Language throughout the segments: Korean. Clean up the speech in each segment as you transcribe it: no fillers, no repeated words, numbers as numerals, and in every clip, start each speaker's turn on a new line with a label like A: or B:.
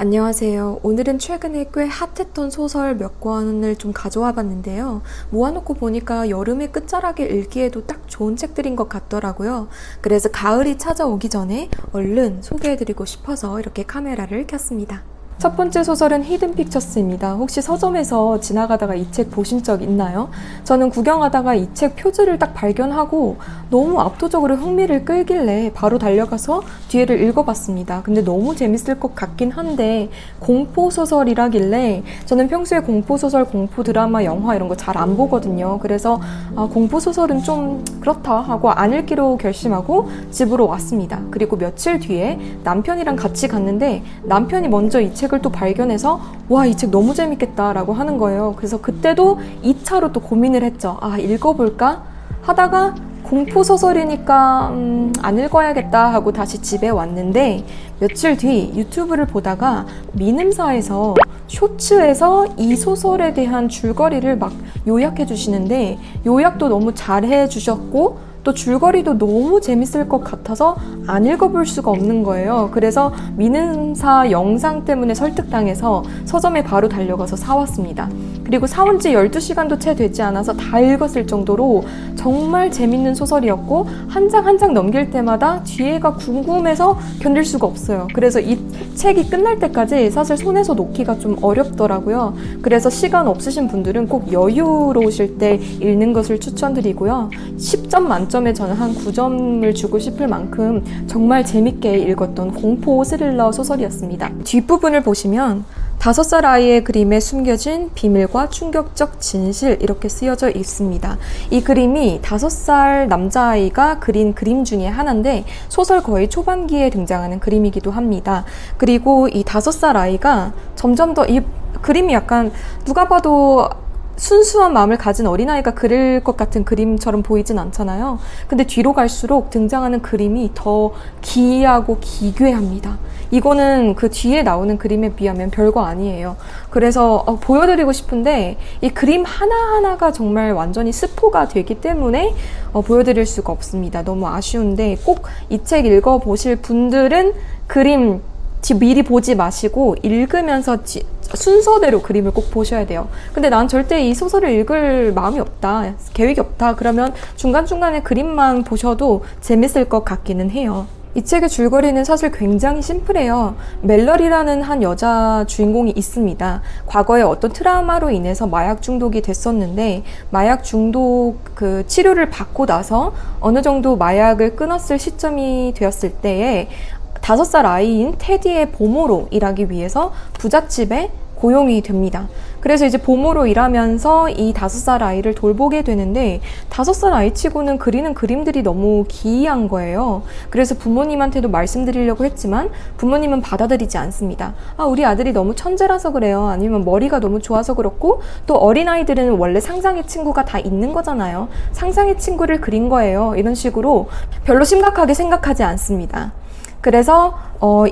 A: 안녕하세요. 오늘은 최근에 꽤 핫했던 소설 몇 권을 좀 가져와 봤는데요. 모아놓고 보니까 여름의 끝자락에 읽기에도 딱 좋은 책들인 것 같더라고요. 그래서 가을이 찾아오기 전에 얼른 소개해드리고 싶어서 이렇게 카메라를 켰습니다. 첫 번째 소설은 히든 픽처스입니다. 혹시 서점에서 지나가다가 이 책 보신 적 있나요? 저는 구경하다가 이 책 표지를 딱 발견하고 너무 압도적으로 흥미를 끌길래 바로 달려가서 뒤에를 읽어봤습니다. 근데 너무 재밌을 것 같긴 한데 공포소설이라길래 저는 평소에 공포소설, 공포 드라마, 영화 이런 거 잘 안 보거든요. 그래서 공포소설은 좀 그렇다 하고 안 읽기로 결심하고 집으로 왔습니다. 그리고 며칠 뒤에 남편이랑 같이 갔는데 남편이 먼저 이 책을 또 발견해서 와, 이 책 너무 재밌겠다 라고 하는 거예요. 그래서 그때도 2차로 또 고민을 했죠. 읽어볼까? 하다가 공포소설이니까 안 읽어야겠다 하고 다시 집에 왔는데 며칠 뒤 유튜브를 보다가 미음사에서 쇼츠에서 이 소설에 대한 줄거리를 막 요약해 주시는데 요약도 너무 잘 해 주셨고 또 줄거리도 너무 재밌을 것 같아서 안 읽어볼 수가 없는 거예요. 그래서 미음사 영상 때문에 설득당해서 서점에 바로 달려가서 사왔습니다. 그리고 사온 지 12시간도 채 되지 않아서 다 읽었을 정도로 정말 재밌는 소설이었고 한 장 한 장 넘길 때마다 뒤에가 궁금해서 견딜 수가 없어요. 그래서 이 책이 끝날 때까지 사실 손에서 놓기가 좀 어렵더라고요. 그래서 시간 없으신 분들은 꼭 여유로우실 때 읽는 것을 추천드리고요. 10점 만점에 저는 한 9점을 주고 싶을 만큼 정말 재밌게 읽었던 공포 스릴러 소설이었습니다. 뒷부분을 보시면 5살 아이의 그림에 숨겨진 비밀과 충격적 진실 이렇게 쓰여져 있습니다. 이 그림이 5살 남자아이가 그린 그림 중에 하나인데 소설 거의 초반기에 등장하는 그림이기도 합니다. 그리고 이 5살 아이가 점점 더 이 그림이 약간 누가 봐도 순수한 마음을 가진 어린아이가 그릴 것 같은 그림처럼 보이진 않잖아요. 근데 뒤로 갈수록 등장하는 그림이 더 기이하고 기괴합니다. 이거는 그 뒤에 나오는 그림에 비하면 별거 아니에요. 그래서 보여드리고 싶은데 이 그림 하나하나가 정말 완전히 스포가 되기 때문에 보여드릴 수가 없습니다. 너무 아쉬운데 꼭 이 책 읽어보실 분들은 그림 미리 보지 마시고 읽으면서 순서대로 그림을 꼭 보셔야 돼요. 근데 난 절대 이 소설을 읽을 마음이 없다, 계획이 없다 그러면 중간중간에 그림만 보셔도 재밌을 것 같기는 해요. 이 책의 줄거리는 사실 굉장히 심플해요. 멜러리라는 한 여자 주인공이 있습니다. 과거에 어떤 트라우마로 인해서 마약 중독이 됐었는데 마약 중독 그 치료를 받고 나서 어느 정도 마약을 끊었을 시점이 되었을 때에 5살 아이인 테디의 보모로 일하기 위해서 부잣집에 고용이 됩니다. 그래서 이제 보모로 일하면서 이 5살 아이를 돌보게 되는데 5살 아이치고는 그리는 그림들이 너무 기이한 거예요. 그래서 부모님한테도 말씀드리려고 했지만 부모님은 받아들이지 않습니다. 우리 아들이 너무 천재라서 그래요. 아니면 머리가 너무 좋아서 그렇고 또 어린아이들은 원래 상상의 친구가 다 있는 거잖아요. 상상의 친구를 그린 거예요. 이런 식으로 별로 심각하게 생각하지 않습니다. 그래서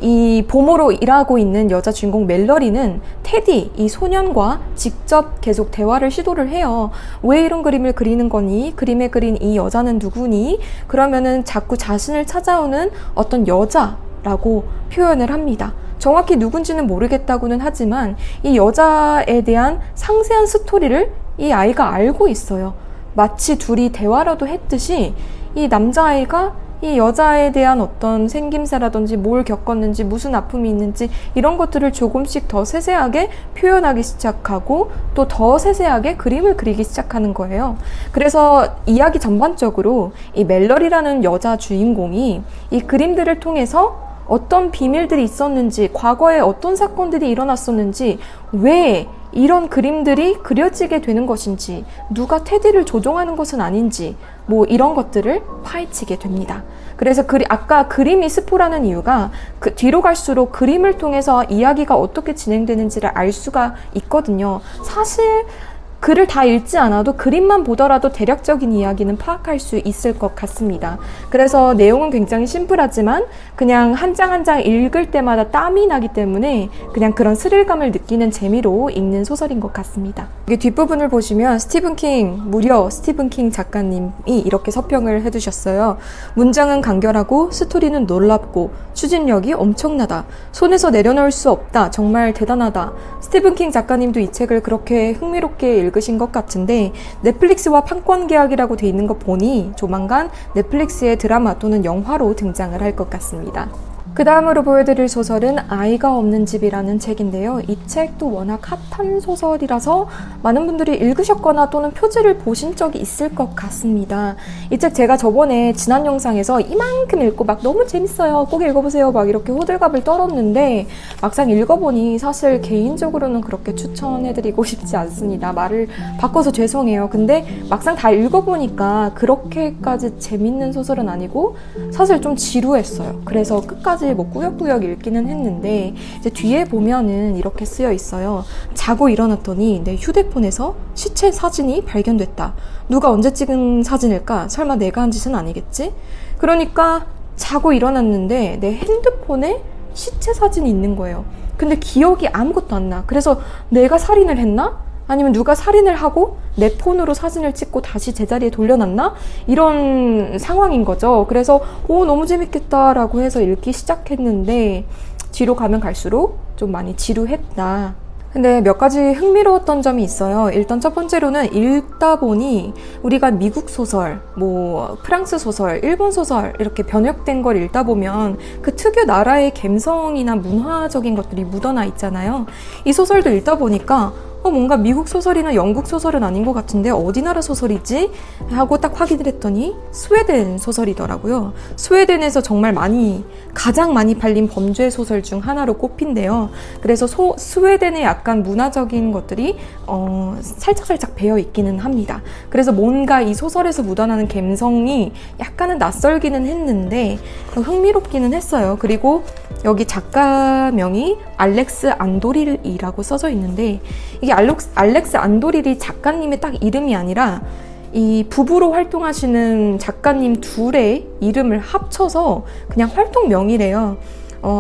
A: 이 보모로 일하고 있는 여자 주인공 멜러리는 테디, 이 소년과 직접 계속 대화를 시도를 해요. 왜 이런 그림을 그리는 거니? 그림에 그린 이 여자는 누구니? 그러면은 자꾸 자신을 찾아오는 어떤 여자라고 표현을 합니다. 정확히 누군지는 모르겠다고는 하지만 이 여자에 대한 상세한 스토리를 이 아이가 알고 있어요. 마치 둘이 대화라도 했듯이 이 남자아이가 이 여자에 대한 어떤 생김새라든지 뭘 겪었는지 무슨 아픔이 있는지 이런 것들을 조금씩 더 세세하게 표현하기 시작하고 또 더 세세하게 그림을 그리기 시작하는 거예요. 그래서 이야기 전반적으로 이 멜러리라는 여자 주인공이 이 그림들을 통해서 어떤 비밀들이 있었는지, 과거에 어떤 사건들이 일어났었는지, 왜 이런 그림들이 그려지게 되는 것인지, 누가 테디를 조종하는 것은 아닌지, 뭐 이런 것들을 파헤치게 됩니다. 그래서 아까 그림이 스포라는 이유가 그 뒤로 갈수록 그림을 통해서 이야기가 어떻게 진행되는지를 알 수가 있거든요. 사실 글을 다 읽지 않아도 그림만 보더라도 대략적인 이야기는 파악할 수 있을 것 같습니다. 그래서 내용은 굉장히 심플하지만 그냥 한 장 한 장 읽을 때마다 땀이 나기 때문에 그냥 그런 스릴감을 느끼는 재미로 읽는 소설인 것 같습니다. 이게 뒷부분을 보시면 무려 스티븐 킹 작가님이 이렇게 서평을 해두셨어요. 문장은 간결하고 스토리는 놀랍고 추진력이 엄청나다. 손에서 내려놓을 수 없다. 정말 대단하다. 스티븐 킹 작가님도 이 책을 그렇게 흥미롭게 읽으신 것 같은데 넷플릭스와 판권 계약이라고 돼 있는 거 보니 조만간 넷플릭스의 드라마 또는 영화로 등장을 할 것 같습니다. 그 다음으로 보여드릴 소설은 아이가 없는 집이라는 책인데요. 이 책도 워낙 핫한 소설이라서 많은 분들이 읽으셨거나 또는 표지를 보신 적이 있을 것 같습니다. 이 책 제가 저번에 지난 영상에서 이만큼 읽고 막 너무 재밌어요, 꼭 읽어보세요 막 이렇게 호들갑을 떨었는데 막상 읽어보니 사실 개인적으로는 그렇게 추천해드리고 싶지 않습니다. 말을 바꿔서 죄송해요. 근데 막상 다 읽어보니까 그렇게까지 재밌는 소설은 아니고 사실 좀 지루했어요. 그래서 끝까지 뭐 꾸역꾸역 읽기는 했는데 이제 뒤에 보면은 이렇게 쓰여 있어요. 자고 일어났더니 내 휴대폰에서 시체 사진이 발견됐다. 누가 언제 찍은 사진일까? 설마 내가 한 짓은 아니겠지? 그러니까 자고 일어났는데 내 핸드폰에 시체 사진이 있는 거예요. 근데 기억이 아무것도 안 나. 그래서 내가 살인을 했나? 아니면 누가 살인을 하고 내 폰으로 사진을 찍고 다시 제자리에 돌려놨나? 이런 상황인 거죠. 그래서 너무 재밌겠다라고 해서 읽기 시작했는데 뒤로 가면 갈수록 좀 많이 지루했다. 근데 몇 가지 흥미로웠던 점이 있어요. 일단 첫 번째로는 읽다 보니 우리가 미국 소설, 프랑스 소설, 일본 소설 이렇게 번역된 걸 읽다 보면 그 특유 나라의 감성이나 문화적인 것들이 묻어나 있잖아요. 이 소설도 읽다 보니까 뭔가 미국 소설이나 영국 소설은 아닌 것 같은데 어디 나라 소설이지? 하고 딱 확인을 했더니 스웨덴 소설이더라고요. 스웨덴에서 정말 가장 많이 팔린 범죄 소설 중 하나로 꼽힌대요. 그래서 스웨덴의 약간 문화적인 것들이 살짝살짝 배어 있기는 합니다. 그래서 뭔가 이 소설에서 묻어나는 감성이 약간은 낯설기는 했는데 흥미롭기는 했어요. 그리고 여기 작가명이 알렉스 안도릴이라고 써져 있는데 이게 알렉스 안도릴이 작가님의 딱 이름이 아니라 이 부부로 활동하시는 작가님 둘의 이름을 합쳐서 그냥 활동명이래요.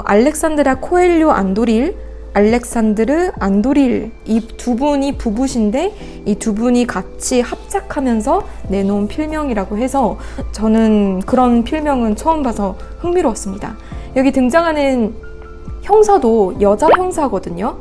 A: 알렉산드라 코엘료 안도릴, 알렉산드르 안도릴, 이 두 분이 부부신데 이 두 분이 같이 합작하면서 내놓은 필명이라고 해서 저는 그런 필명은 처음 봐서 흥미로웠습니다. 여기 등장하는 형사도 여자 형사거든요.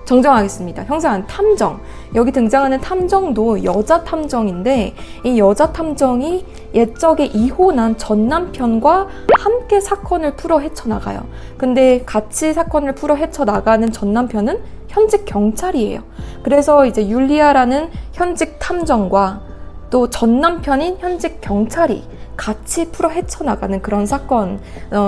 A: 정정하겠습니다. 형사는 탐정. 여기 등장하는 탐정도 여자 탐정인데 이 여자 탐정이 옛적에 이혼한 전 남편과 함께 사건을 풀어 헤쳐나가요. 근데 같이 사건을 풀어 헤쳐나가는 전 남편은 현직 경찰이에요. 그래서 이제 율리아라는 현직 탐정과 또 전 남편인 현직 경찰이 같이 풀어 헤쳐나가는 그런 사건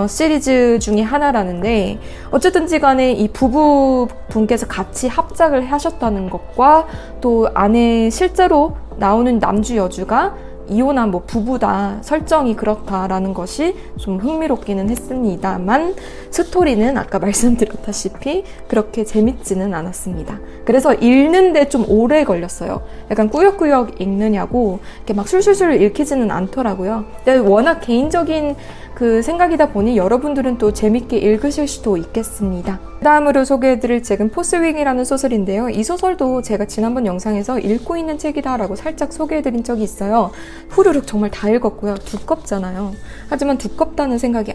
A: 시리즈 중에 하나라는데 어쨌든지 간에 이 부부분께서 같이 합작을 하셨다는 것과 또 안에 실제로 나오는 남주 여주가 이혼한 부부다, 설정이 그렇다라는 것이 좀 흥미롭기는 했습니다만 스토리는 아까 말씀드렸다시피 그렇게 재밌지는 않았습니다. 그래서 읽는데 좀 오래 걸렸어요. 약간 꾸역꾸역 읽느냐고 이렇게 막 술술술 읽히지는 않더라고요. 근데 워낙 개인적인 그 생각이다 보니 여러분들은 또 재밌게 읽으실 수도 있겠습니다. 다음으로 소개해드릴 책은 포스윙이라는 소설인데요. 이 소설도 제가 지난번 영상에서 읽고 있는 책이다 라고 살짝 소개해드린 적이 있어요. 후루룩 정말 다 읽었고요. 두껍잖아요. 하지만 두껍다는 생각이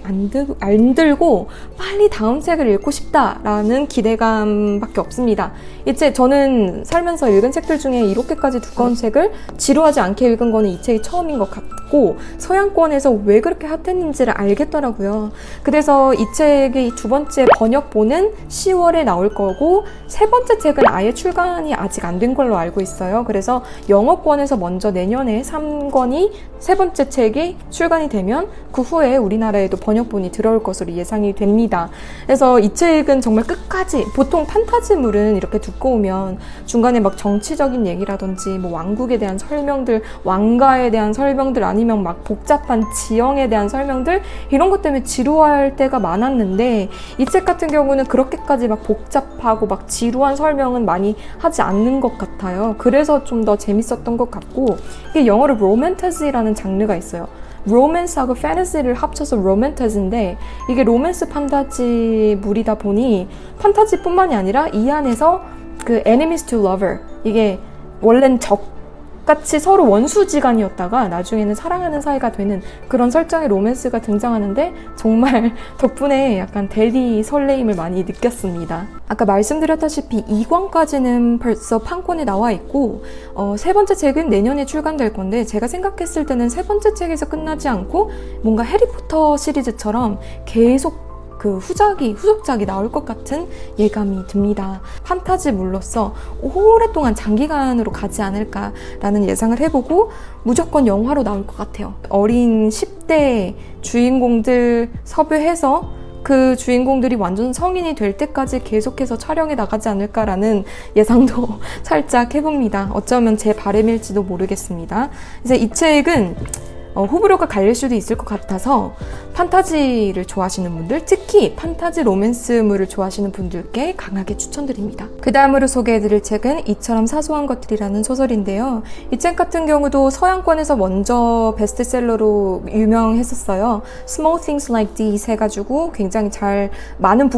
A: 안 들고 빨리 다음 책을 읽고 싶다라는 기대감밖에 없습니다. 이 책 저는 살면서 읽은 책들 중에 이렇게까지 두꺼운 책을 지루하지 않게 읽은 거는 이 책이 처음인 것 같고 서양권에서 왜 그렇게 핫했는지를 알겠더라고요. 그래서 이 책의 두 번째 번역본은 10월에 나올 거고 세 번째 책은 아예 출간이 아직 안 된 걸로 알고 있어요. 그래서 영어권에서 먼저 내년에 3권이 세 번째 책이 출간이 되면 그 후에 우리나라에도 번역본이 들어올 것으로 예상이 됩니다. 그래서 이 책은 정말 끝까지 보통 판타지물은 이렇게 두꺼우면 중간에 막 정치적인 얘기라든지 왕국에 대한 설명들, 왕가에 대한 설명들 아니면 막 복잡한 지형에 대한 설명들 이런 것 때문에 지루할 때가 많았는데 이 책 같은 경우는 그런 그렇게까지 막 복잡하고 막 지루한 설명은 많이 하지 않는 것 같아요. 그래서 좀 더 재밌었던 것 같고, 이게 영어로 로맨티즈라는 장르가 있어요. 로맨스하고 패니지를 합쳐서 로맨티즈인데, 이게 로맨스 판타지물이다 보니 판타지뿐만이 아니라 이 안에서 그 enemies to lover, 이게 원래는 적같이 서로 원수지간이었다가 나중에는 사랑하는 사이가 되는 그런 설정의 로맨스가 등장하는데, 정말 덕분에 약간 대리 설레임을 많이 느꼈습니다. 아까 말씀드렸다시피 2권까지는 벌써 판권에 나와 있고, 세 번째 책은 내년에 출간될 건데, 제가 생각했을 때는 세 번째 책에서 끝나지 않고 뭔가 해리포터 시리즈처럼 계속 그 후속작이 나올 것 같은 예감이 듭니다. 판타지물로서 오랫동안 장기간으로 가지 않을까라는 예상을 해보고, 무조건 영화로 나올 것 같아요. 어린 10대 주인공들 섭외해서 그 주인공들이 완전 성인이 될 때까지 계속해서 촬영해 나가지 않을까라는 예상도 살짝 해봅니다. 어쩌면 제 바람일지도 모르겠습니다. 이제 이 책은 호불호가 갈릴 수도 있을 것 같아서 판타지를 좋아하시는 분들, 특히 판타지 로맨스물을 좋아하시는 분들께 강하게 추천드립니다. 그 다음으로 소개해드릴 책은 이처럼 사소한 것들이라는 소설인데요. 이 책 같은 경우도 서양권에서 먼저 베스트셀러로 유명했었어요. Small Things Like These 해가지고 굉장히 많은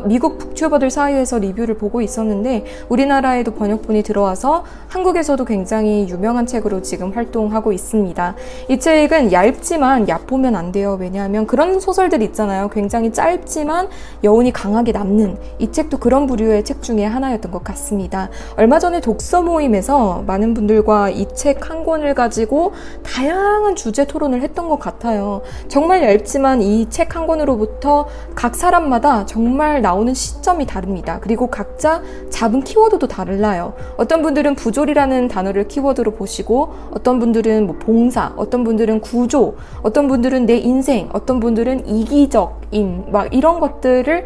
A: 미국 북튜버들 사이에서 리뷰를 보고 있었는데, 우리나라에도 번역본이 들어와서 한국에서도 굉장히 유명한 책으로 지금 활동하고 있습니다. 이 책은 얇지만 얕보면 안 돼요. 왜냐하면 그런 소설들 있잖아요. 굉장히 짧지만 여운이 강하게 남는, 이 책도 그런 부류의 책 중에 하나였던 것 같습니다. 얼마 전에 독서 모임에서 많은 분들과 이 책 한 권을 가지고 다양한 주제 토론을 했던 것 같아요. 정말 얇지만 이 책 한 권으로부터 각 사람마다 정말 나오는 시점이 다릅니다. 그리고 각자 잡은 키워드도 달라요. 어떤 분들은 부조리라는 단어를 키워드로 보시고, 어떤 분들은 뭐 봉사, 어떤 분들은 구조, 어떤 분들은 내 인생, 어떤 분들은 이기적인 막 이런 것들을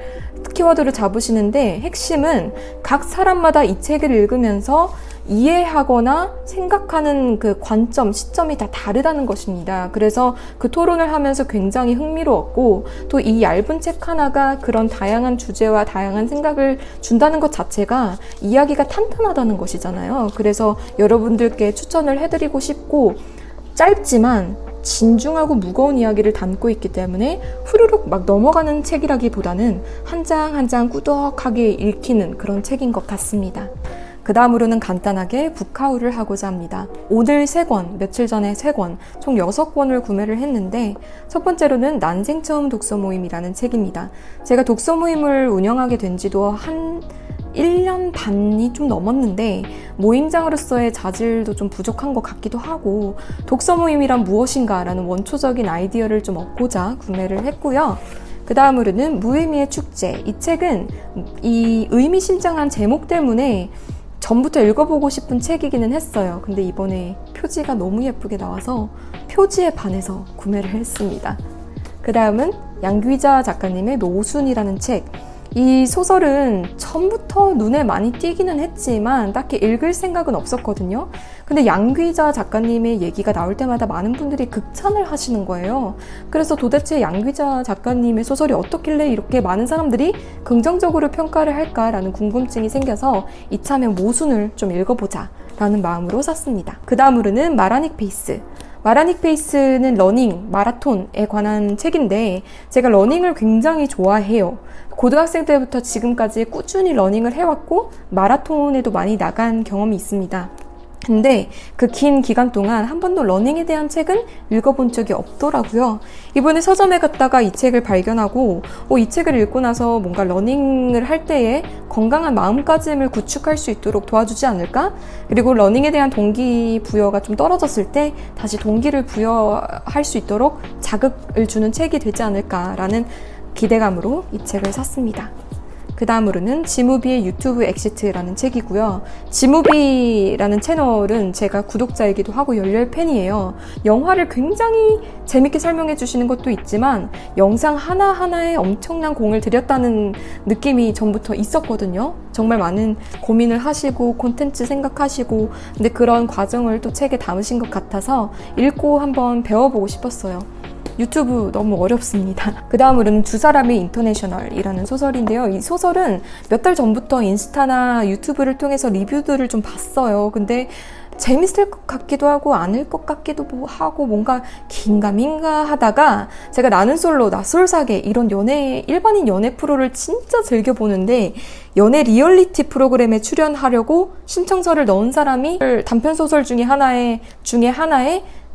A: 키워드로 잡으시는데, 핵심은 각 사람마다 이 책을 읽으면서 이해하거나 생각하는 그 관점, 시점이 다 다르다는 것입니다. 그래서 그 토론을 하면서 굉장히 흥미로웠고, 또 이 얇은 책 하나가 그런 다양한 주제와 다양한 생각을 준다는 것 자체가 이야기가 탄탄하다는 것이잖아요. 그래서 여러분들께 추천을 해드리고 싶고, 짧지만 진중하고 무거운 이야기를 담고 있기 때문에 후루룩 막 넘어가는 책이라기보다는 한 장 한 장 꾸덕하게 읽히는 그런 책인 것 같습니다. 그 다음으로는 간단하게 북카우를 하고자 합니다. 오늘 3권, 며칠 전에 3권, 총 6권을 구매를 했는데, 첫 번째로는 난생 처음 독서 모임이라는 책입니다. 제가 독서 모임을 운영하게 된 지도 한 1년 반이 좀 넘었는데, 모임장으로서의 자질도 좀 부족한 것 같기도 하고, 독서 모임이란 무엇인가 라는 원초적인 아이디어를 좀 얻고자 구매를 했고요. 그 다음으로는 무의미의 축제. 이 책은 이 의미심장한 제목 때문에 전부터 읽어보고 싶은 책이기는 했어요. 근데 이번에 표지가 너무 예쁘게 나와서 표지에 반해서 구매를 했습니다. 그 다음은 양귀자 작가님의 노순이라는 책. 이 소설은 처음부터 눈에 많이 띄기는 했지만 딱히 읽을 생각은 없었거든요. 근데 양귀자 작가님의 얘기가 나올 때마다 많은 분들이 극찬을 하시는 거예요. 그래서 도대체 양귀자 작가님의 소설이 어떻길래 이렇게 많은 사람들이 긍정적으로 평가를 할까라는 궁금증이 생겨서 이참에 모순을 좀 읽어보자 라는 마음으로 샀습니다. 그 다음으로는 마라닉 페이스. 마라닉 페이스는 러닝, 마라톤에 관한 책인데, 제가 러닝을 굉장히 좋아해요. 고등학생 때부터 지금까지 꾸준히 러닝을 해왔고 마라톤에도 많이 나간 경험이 있습니다. 근데 그 긴 기간 동안 한 번도 러닝에 대한 책은 읽어본 적이 없더라고요. 이번에 서점에 갔다가 이 책을 발견하고 이 책을 읽고 나서 뭔가 러닝을 할 때에 건강한 마음가짐을 구축할 수 있도록 도와주지 않을까? 그리고 러닝에 대한 동기부여가 좀 떨어졌을 때 다시 동기를 부여할 수 있도록 자극을 주는 책이 되지 않을까라는 기대감으로 이 책을 샀습니다. 그 다음으로는 지무비의 유튜브 엑시트라는 책이고요. 지무비라는 채널은 제가 구독자이기도 하고 열렬 팬이에요. 영화를 굉장히 재밌게 설명해 주시는 것도 있지만 영상 하나하나에 엄청난 공을 들였다는 느낌이 전부터 있었거든요. 정말 많은 고민을 하시고 콘텐츠 생각하시고, 근데 그런 과정을 또 책에 담으신 것 같아서 읽고 한번 배워보고 싶었어요. 유튜브 너무 어렵습니다. 그 다음으로는 두 사람의 인터내셔널이라는 소설인데요. 이 소설은 몇 달 전부터 인스타나 유튜브를 통해서 리뷰들을 좀 봤어요. 근데 재밌을 것 같기도 하고 아닐 것 같기도 하고 뭔가 긴가민가 하다가 제가 나는 솔로 낯설사계 이런 일반인 연애 프로를 진짜 즐겨보는데 연애 리얼리티 프로그램에 출연하려고 신청서를 넣은 사람이 단편소설 중에 하나에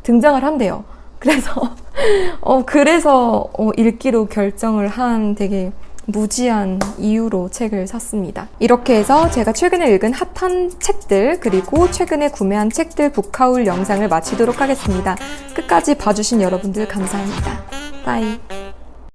A: 등장을 한대요. 그래서 읽기로 결정을 한 되게 무지한 이유로 책을 샀습니다. 이렇게 해서 제가 최근에 읽은 핫한 책들 그리고 최근에 구매한 책들 북하울 영상을 마치도록 하겠습니다. 끝까지 봐주신 여러분들 감사합니다. 빠이.